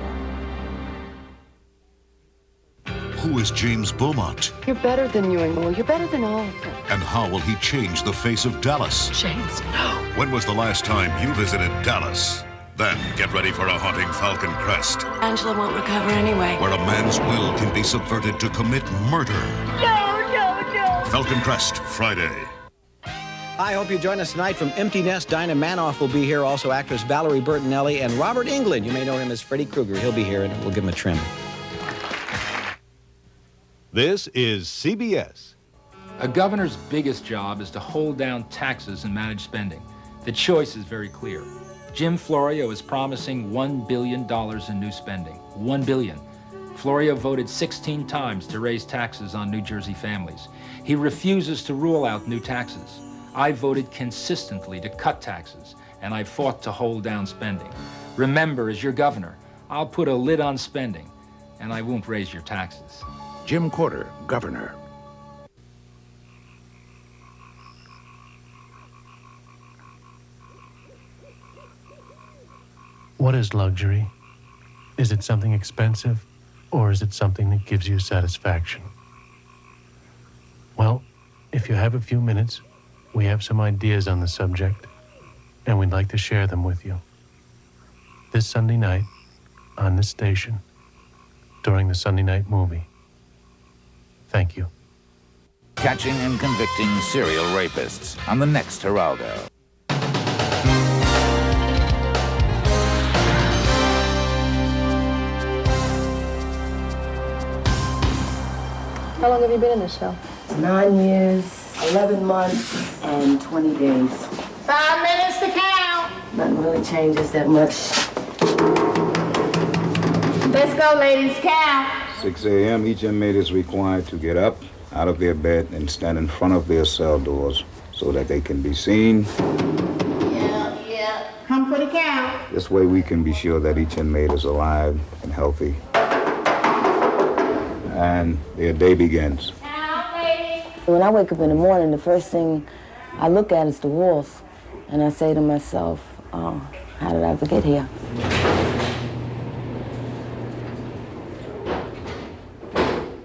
Who is James Beaumont? You're better than Ewing Moore. You're better than all of them. And how will he change the face of Dallas? James, no. When was the last time you visited Dallas? Then get ready for a haunting Falcon Crest, Angela won't recover anyway. where a man's will can be subverted to commit murder. No. Falcon Crest, Friday. I hope you join us tonight from Empty Nest. Dinah Manoff will be here. Also, actress Valerie Bertinelli and Robert Englund. You may know him as Freddy Krueger. He'll be here, and we'll give him a trim. This is CBS. A governor's biggest job is to hold down taxes and manage spending. The choice is very clear. Jim Florio is promising $1 billion in new spending. $1 billion. Florio voted 16 times to raise taxes on New Jersey families. He refuses to rule out new taxes. I voted consistently to cut taxes, and I fought to hold down spending. Remember, as your governor, I'll put a lid on spending, and I won't raise your taxes. Jim Porter, governor. What is luxury? Is it something expensive, or is it something that gives you satisfaction? Well, if you have a few minutes, we have some ideas on the subject, and we'd like to share them with you. This Sunday night, on this station, during the Sunday night movie. Thank you. Catching and convicting serial rapists on the next Geraldo. How long have you been in this cell? 9 years, 11 months, and 20 days. 5 minutes to count. Nothing really changes that much. Let's go, ladies, count. 6 a.m., each inmate is required to get up out of their bed and stand in front of their cell doors so that they can be seen. Yeah. Come for the count. This way we can be sure that each inmate is alive and healthy. And their day begins. When I wake up in the morning, the first thing I look at is the walls. And I say to myself, oh, how did I ever get here?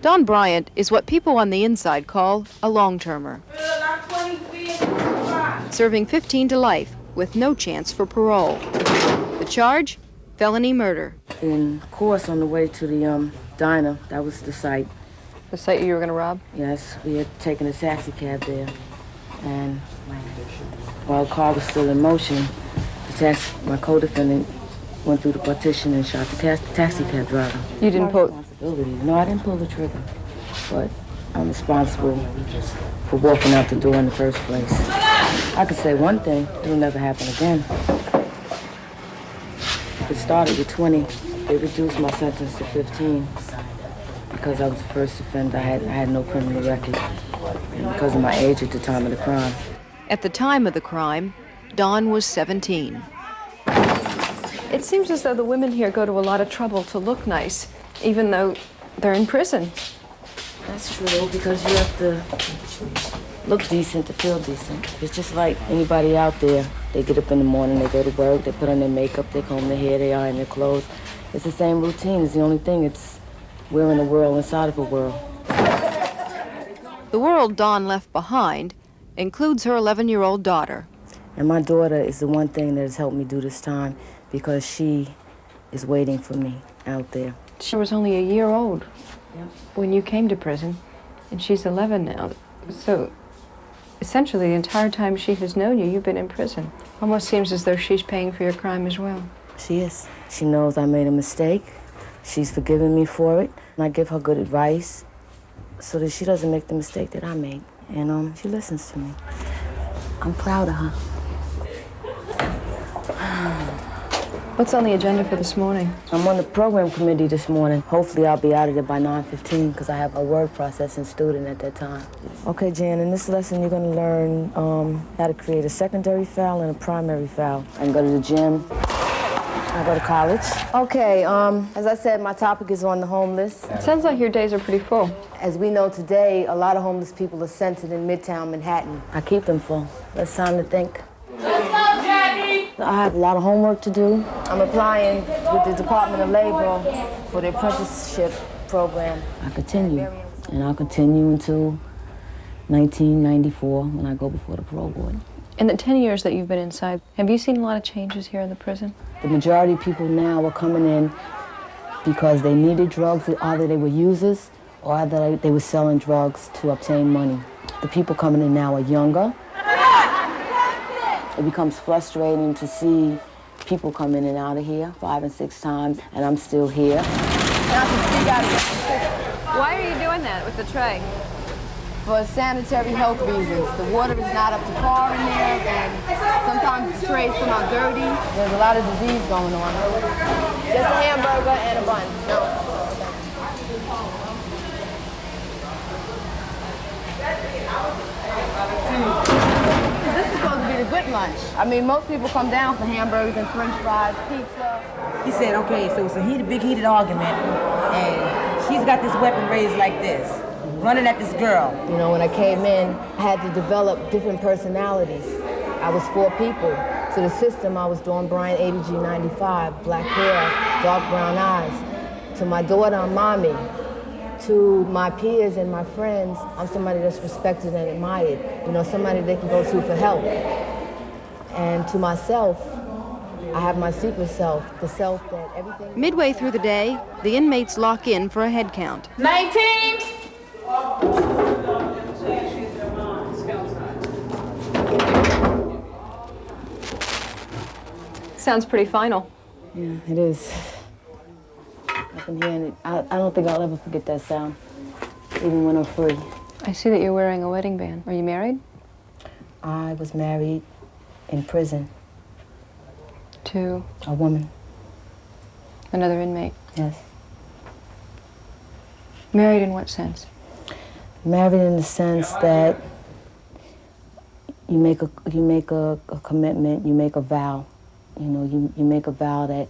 Don Bryant is what people on the inside call a long-termer. Serving 15 to life with no chance for parole. The charge? Felony murder. In course, on the way to the diner, that was the site. The site you were going to rob? Yes, we had taken a taxi cab there. And while the car was still in motion, my co-defendant went through the partition and shot the taxi cab driver. You didn't pull... No, I didn't pull the trigger, but I'm responsible for walking out the door in the first place. I could say one thing, it'll never happen again. It started with 20. They reduced my sentence to 15 because I was the first offender. I had no criminal record, and because of my age at the time of the crime. At the time of the crime, Don was 17. It seems as though the women here go to a lot of trouble to look nice, even though they're in prison. That's true, because you have to look decent to feel decent. It's just like anybody out there. They get up in the morning, they go to work, they put on their makeup, they comb their hair, they iron their clothes. It's the same routine. It's the only thing. We're in a world inside of a world. The world Dawn left behind includes her 11-year-old daughter. And my daughter is the one thing that has helped me do this time because she is waiting for me out there. She was only a year old when you came to prison, and she's 11 now. So essentially the entire time she has known you, you've been in prison. Almost seems as though she's paying for your crime as well. She is. She knows I made a mistake. She's forgiven me for it. And I give her good advice so that she doesn't make the mistake that I made. And she listens to me. I'm proud of her. What's on the agenda for this morning? I'm on the program committee this morning. Hopefully I'll be out of there by 9:15 because I have a word processing student at that time. Okay, Jan, in this lesson you're going to learn how to create a secondary file and a primary file. I can go to the gym. I go to college. Okay, as I said, my topic is on the homeless. It sounds like your days are pretty full. As we know today, a lot of homeless people are centered in Midtown Manhattan. I keep them full. That's time to think. I have a lot of homework to do. I'm applying with the Department of Labor for the apprenticeship program. I continue, and I'll continue until 1994 when I go before the parole board. In the 10 years that you've been inside, have you seen a lot of changes here in the prison? The majority of people now are coming in because they needed drugs, either they were users or either they were selling drugs to obtain money. The people coming in now are younger. It becomes frustrating to see people come in and out of here 5 and 6 times, and I'm still here. Why are you doing that with the tray? For sanitary health reasons. The water is not up to par in there, and sometimes the trays come out dirty. There's a lot of disease going on. Just a hamburger and a bun. No. This is supposed to be the good lunch. I mean, most people come down for hamburgers and french fries, pizza. He said, okay, so it's a big heated argument, and she's got this weapon raised like this, running at this girl. You know, when I came in, I had to develop different personalities. I was 4 people. To the system, I was Dawn Bryant, 80G95, black hair, dark brown eyes. To my daughter, I'm Mommy. To my peers and my friends, I'm somebody that's respected and admired. You know, somebody they can go to for help. And to myself, I have my secret self, the self that everything... Midway through the day, the inmates lock in for a head count. 19! Sounds pretty final. Yeah, it is. I've been hearing it. I don't think I'll ever forget that sound, even when I'm free. I see that you're wearing a wedding band. Are you married? I was married in prison. To? A woman. Another inmate? Yes. Married in what sense? Married in the sense that you make a commitment, you make a vow. You know, you make a vow that,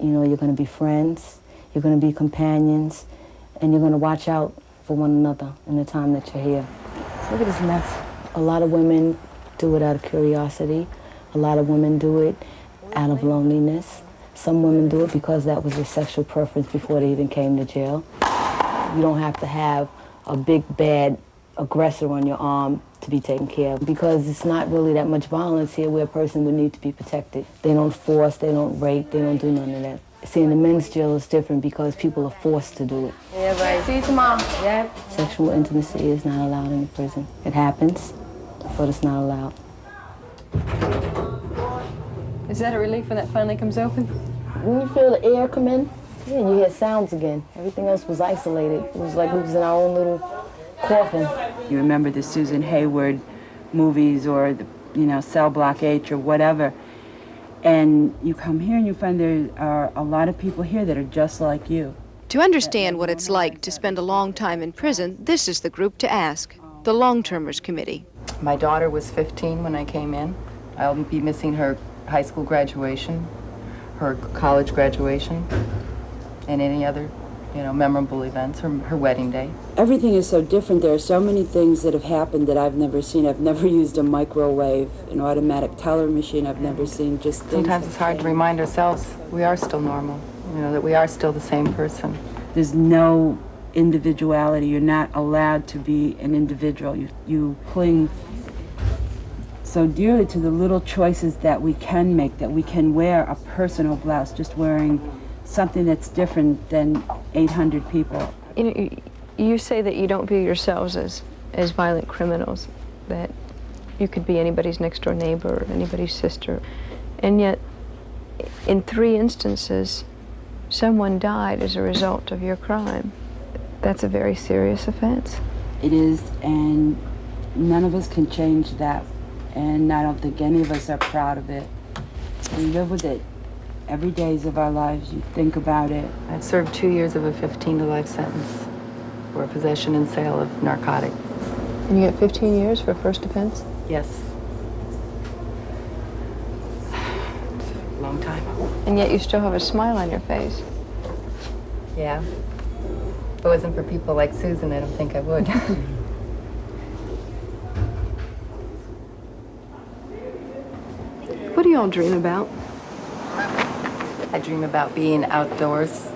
you know, you're going to be friends, you're going to be companions, and you're going to watch out for one another in the time that you're here. Look at this mess. A lot of women do it out of curiosity. A lot of women do it out of loneliness. Some women do it because that was their sexual preference before they even came to jail. You don't have to have a big, bad aggressor on your arm to be taken care of, because it's not really that much violence here where a person would need to be protected. They don't force, they don't rape, they don't do none of that. See, in the men's jail it's different because people are forced to do it. Yeah, right. See you tomorrow. Yeah. Sexual intimacy is not allowed in the prison. It happens, but it's not allowed. Is that a relief when that finally comes open? When you feel the air come in, yeah, you hear sounds again. Everything else was isolated. It was like we was in our own little coffin. You remember the Susan Hayward movies or the, you know, Cell Block H or whatever. And you come here and you find there are a lot of people here that are just like you. To understand what it's like to spend a long time in prison, this is the group to ask, the Long-Termers Committee. My daughter was 15 when I came in. I'll be missing her high school graduation, her college graduation, and any other, you know, memorable events, her wedding day. Everything is so different. There are so many things that have happened that I've never seen. I've never used a microwave, an automatic teller machine. I've never seen just things. Sometimes it's hard to remind ourselves we are still normal, you know, that we are still the same person. There's no individuality. You're not allowed to be an individual. You cling so dearly to the little choices that we can make, that we can wear a personal blouse, just wearing something that's different than 800 people. You know, you say that you don't view yourselves as violent criminals, that you could be anybody's next door neighbor or anybody's sister. And yet, in 3 instances, someone died as a result of your crime. That's a very serious offense. It is, and none of us can change that. And I don't think any of us are proud of it. We live with it every days of our lives. You think about it. I've served 2 years of a 15 to life sentence for possession and sale of narcotics. And you get 15 years for first offense? Yes. Long time. And yet you still have a smile on your face. Yeah. If it wasn't for people like Susan, I don't think I would. What do y'all dream about? I dream about being outdoors,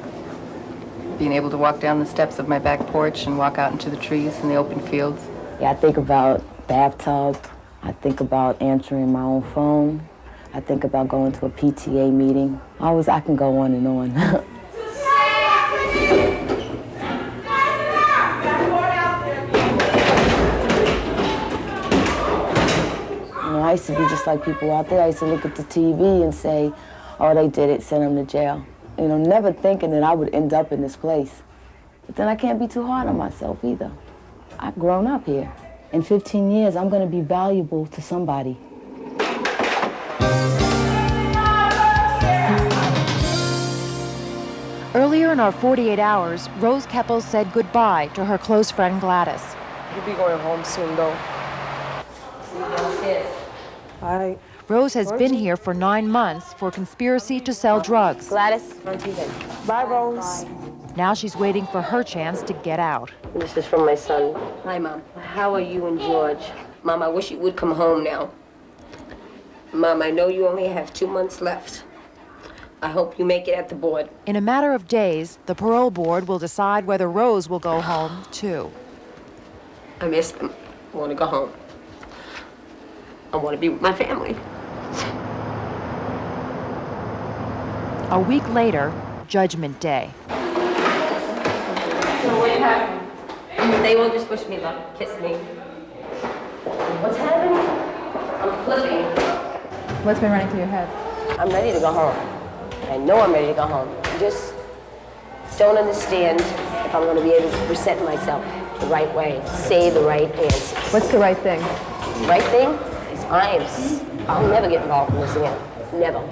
being able to walk down the steps of my back porch and walk out into the trees and the open fields. Yeah, I think about bathtub. I think about answering my own phone. I think about going to a PTA meeting. I can go on and on. I used to be just like people out there. I used to look at the TV and say, oh, they did it, send them to jail. You know, never thinking that I would end up in this place. But then I can't be too hard on myself either. I've grown up here. In 15 years, I'm going to be valuable to somebody. Earlier in our 48 hours, Rose Keppel said goodbye to her close friend Gladys. You'll be going home soon, though. Hi. Rose has been here for 9 months for conspiracy to sell drugs. Gladys, on TV. Bye, Rose. Now she's waiting for her chance to get out. This is from my son. Hi, Mom. How are you and George? Mom, I wish you would come home now. Mom, I know you only have 2 months left. I hope you make it at the board. In a matter of days, the parole board will decide whether Rose will go home, too. I miss them. I want to go home. I want to be with my family. A week later, Judgment Day. So what happened? They all just wish me luck, kiss me. What's happening? I'm flipping. What's been running through your head? I'm ready to go home. I know I'm ready to go home. I just don't understand if I'm going to be able to present myself the right way, say the right answers. What's the right thing? The right thing is I'll never get involved in this again. Never.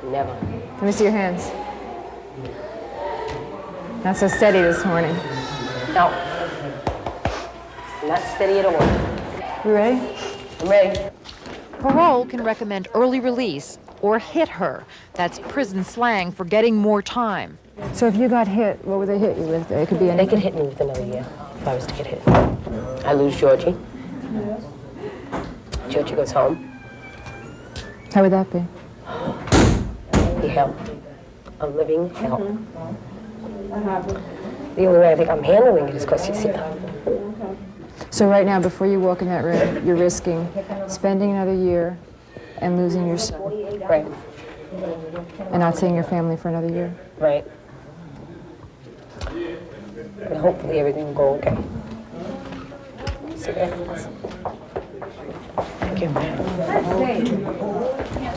Never. Let me see your hands. Not so steady this morning. No. Not steady at all. You ready? I'm ready. Parole can recommend early release or hit her. That's prison slang for getting more time. So if you got hit, what would they hit you with? It could be anything. They could hit me with another year if I was to get hit. I lose Georgie. Georgie goes home. How would that be? Be hell. A living hell. The only way I think I'm handling it is because he's here. So right now, before you walk in that room, you're risking spending another year and losing your... Right. And not seeing your family for another year. Right. But hopefully everything will go okay. See what happens. Thank you.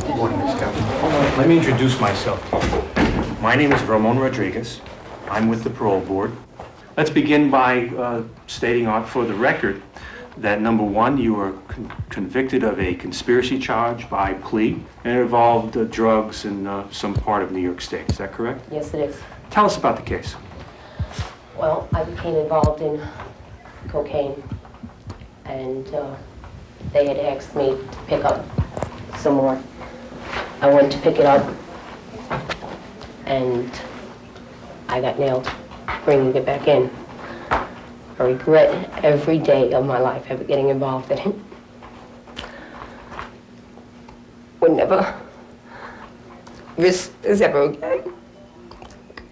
Good morning, Ms. Keppel. Hold on, let me introduce myself to you. My name is Ramon Rodriguez. I'm with the parole board. Let's begin by stating for the record that number one, you were convicted of a conspiracy charge by plea, and it involved drugs in some part of New York State. Is that correct? Yes, it is. Tell us about the case. Well, I became involved in cocaine, and they had asked me to pick up some more. I went to pick it up, and I got nailed bringing it back in. I regret every day of my life ever getting involved in it. Would never risk this ever again.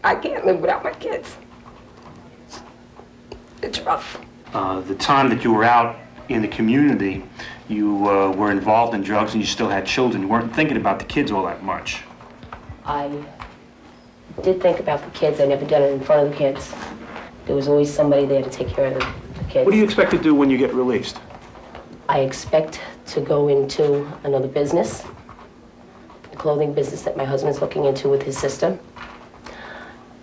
I can't live without my kids. It's rough. The time that you were out in the community, you were involved in drugs and you still had children. You weren't thinking about the kids all that much. I did think about the kids. I never done it in front of the kids. There was always somebody there to take care of the kids. What do you expect to do when you get released? I expect to go into another business, the clothing business that my husband's looking into with his sister.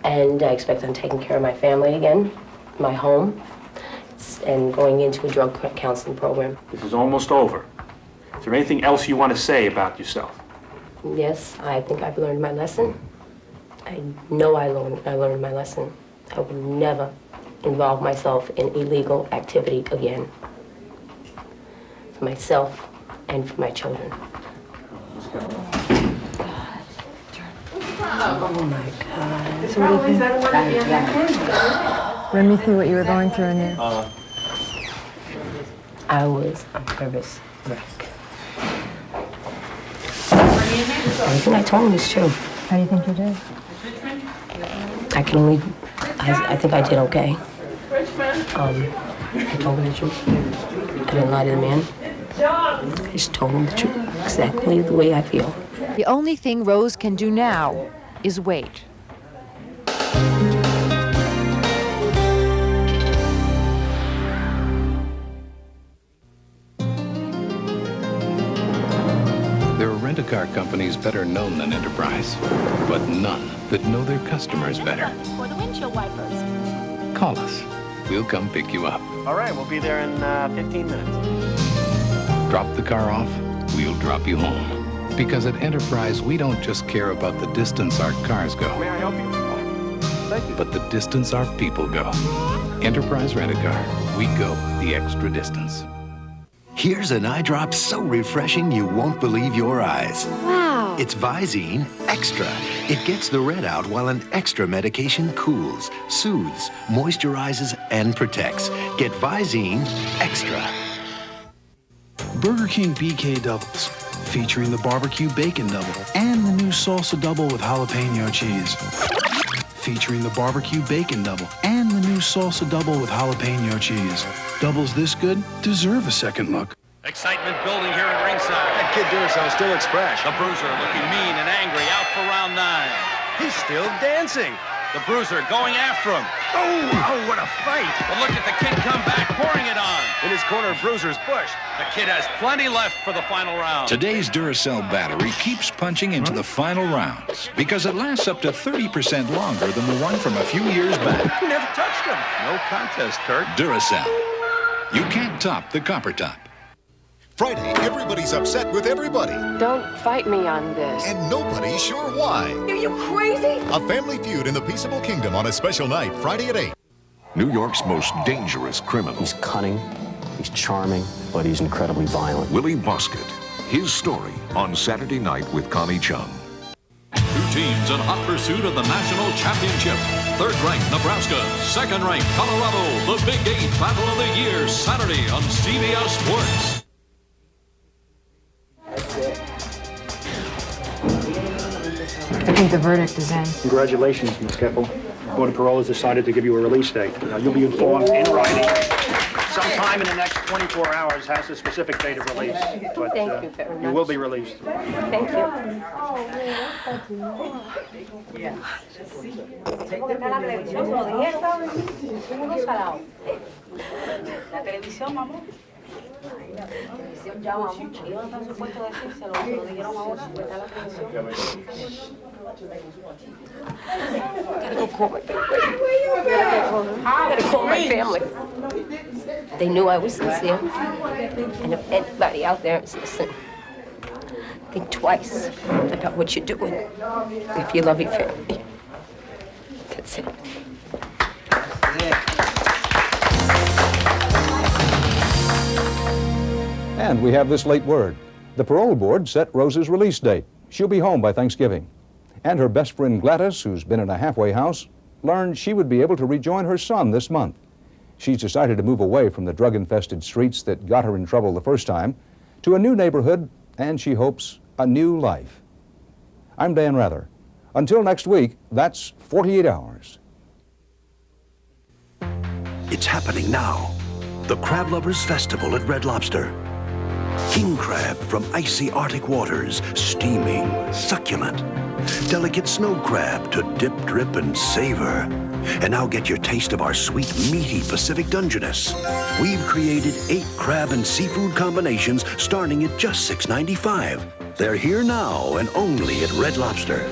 And I expect on taking care of my family again, my home, and going into a drug counseling program. This is almost over. Is there anything else you want to say about yourself? Yes, I think I've learned my lesson. I know I learned my lesson. I would never involve myself in illegal activity again. For myself and for my children. Oh my God. So what do you think? Run me through what you were going through in there. I was a nervous wreck. Everything I told him is true. How do you think you did? I think I did okay. I told him the truth. I didn't lie to the man. I just told him the truth, exactly the way I feel. The only thing Rose can do now is wait. There are rent-a-car companies better known than Enterprise, but none that know their customers better. For the windshield wipers. Call us. We'll come pick you up. All right, we'll be there in 15 minutes. Drop the car off, we'll drop you home. Because at Enterprise, we don't just care about the distance our cars go. May I help you? Thank you. But the distance our people go. Enterprise Rent-A-Car. We go the extra distance. Here's an eye drop so refreshing you won't believe your eyes. Wow. It's Visine Extra. It gets the red out while an extra medication cools, soothes, moisturizes, and protects. Get Visine Extra. Burger King BK Doubles, featuring the barbecue bacon double and the new salsa double with jalapeno cheese. Featuring the barbecue bacon double and the new salsa double with jalapeno cheese. Doubles this good deserve a second look. Excitement building here at ringside. That kid Duracell still looks fresh. The Bruiser looking mean and angry, out for round 9. He's still dancing. The Bruiser going after him. Oh, what a fight. But look at the Kid come back, pouring it on. In his corner, Bruiser's push. The Kid has plenty left for the final round. Today's Duracell battery keeps punching into the final rounds because it lasts up to 30% longer than the one from a few years back. Never touched him. No contest, Kurt. Duracell. You can't top the copper top. Friday, everybody's upset with everybody. Don't fight me on this. And nobody's sure why. Are you crazy? A family feud in the Peaceable Kingdom on a special night, Friday at 8. New York's most dangerous criminal. He's cunning, he's charming, but he's incredibly violent. Willie Boscott. His story on Saturday night with Connie Chung. Two teams in hot pursuit of the national championship. Third-ranked Nebraska, second-ranked Colorado. The Big 8 Battle of the Year, Saturday on CBS Sports. I think the verdict is in. Congratulations, Ms. Keppel. The Board of Parole has decided to give you a release date. Now, you'll be informed in writing. Sometime in the next 24 hours has a specific date of release. But Thank you very much. you will be released. Thank you. Gotta call my family. They knew I was sincere. And if anybody out there is listening, think twice about what you're doing. If you love your family. That's it. And we have this late word. The parole board set Rose's release date. She'll be home by Thanksgiving. And her best friend Gladys, who's been in a halfway house, learned she would be able to rejoin her son this month. She's decided to move away from the drug-infested streets that got her in trouble the first time to a new neighborhood, and she hopes a new life. I'm Dan Rather. Until next week, that's 48 hours. It's happening now. The Crab Lovers Festival at Red Lobster. King crab from icy Arctic waters, steaming, succulent. Delicate snow crab to dip, drip, and savor. And now get your taste of our sweet, meaty Pacific Dungeness. We've created 8 crab and seafood combinations starting at just $6.95. They're here now and only at Red Lobster.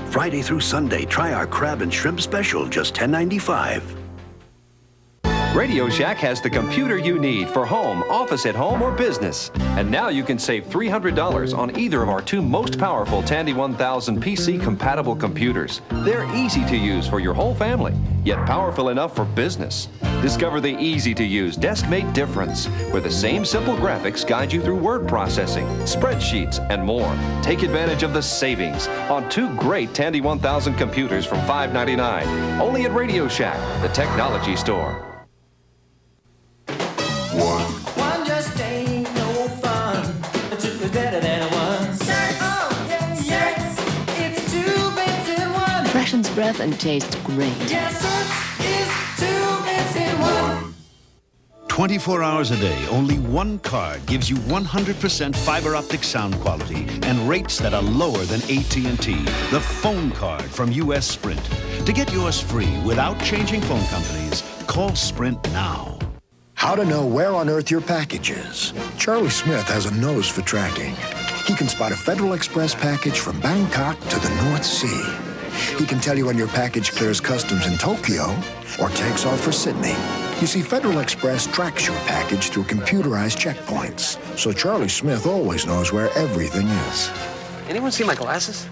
Friday through Sunday, try our crab and shrimp special, just $10.95. Radio Shack has the computer you need for home, office at home, or business. And now you can save $300 on either of our two most powerful Tandy 1000 PC-compatible computers. They're easy to use for your whole family, yet powerful enough for business. Discover the easy-to-use desk-mate difference, where the same simple graphics guide you through word processing, spreadsheets, and more. Take advantage of the savings on two great Tandy 1000 computers from $5.99, only at Radio Shack, the technology store. One just ain't no fun. Two is better than one. Sex, oh, yes, sex. It's two bits in one. Freshens breath and tastes great. Yes, sex is two bits in one. 24 hours a day, only one card gives you 100% fiber optic sound quality and rates that are lower than AT&T. The phone card from US Sprint. To get yours free without changing phone companies, call Sprint now. How to know where on earth your package is. Charlie Smith has a nose for tracking. He can spot a Federal Express package from Bangkok to the North Sea. He can tell you when your package clears customs in Tokyo or takes off for Sydney. You see, Federal Express tracks your package through computerized checkpoints, so Charlie Smith always knows where everything is. Anyone see my glasses?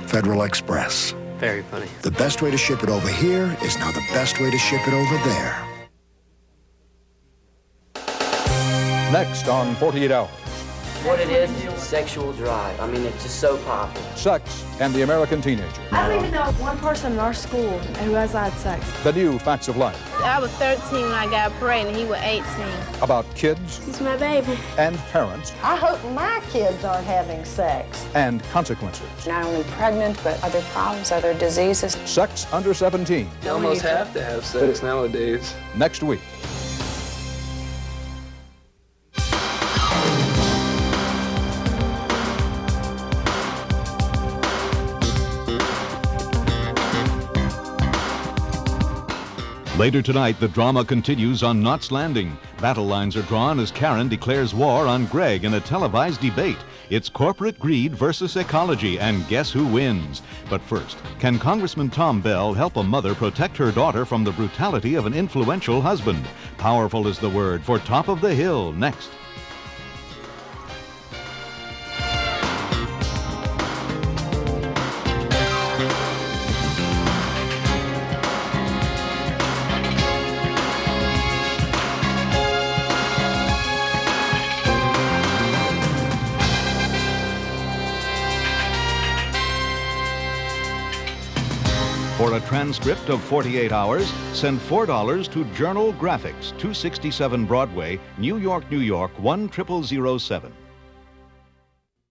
Federal Express. Very funny. The best way to ship it over here is now the best way to ship it over there. Next on 48 Hours. What it is sexual drive. I mean, it's just so powerful. Sex and the American teenager. I don't even know one person in our school who has had sex. The new facts of life. I was 13 when I got pregnant. He was 18. About kids. He's my baby. And parents. I hope my kids aren't having sex. And consequences. Not only pregnant, but other problems, other diseases. Sex under 17. You almost have to have sex nowadays. Next week. Later tonight, the drama continues on Knots Landing. Battle lines are drawn as Karen declares war on Greg in a televised debate. It's corporate greed versus ecology, and guess who wins? But first, can Congressman Tom Bell help a mother protect her daughter from the brutality of an influential husband? Powerful is the word for Top of the Hill, next. For a transcript of 48 Hours, send $4 to Journal Graphics, 267 Broadway, New York, New York, 10007.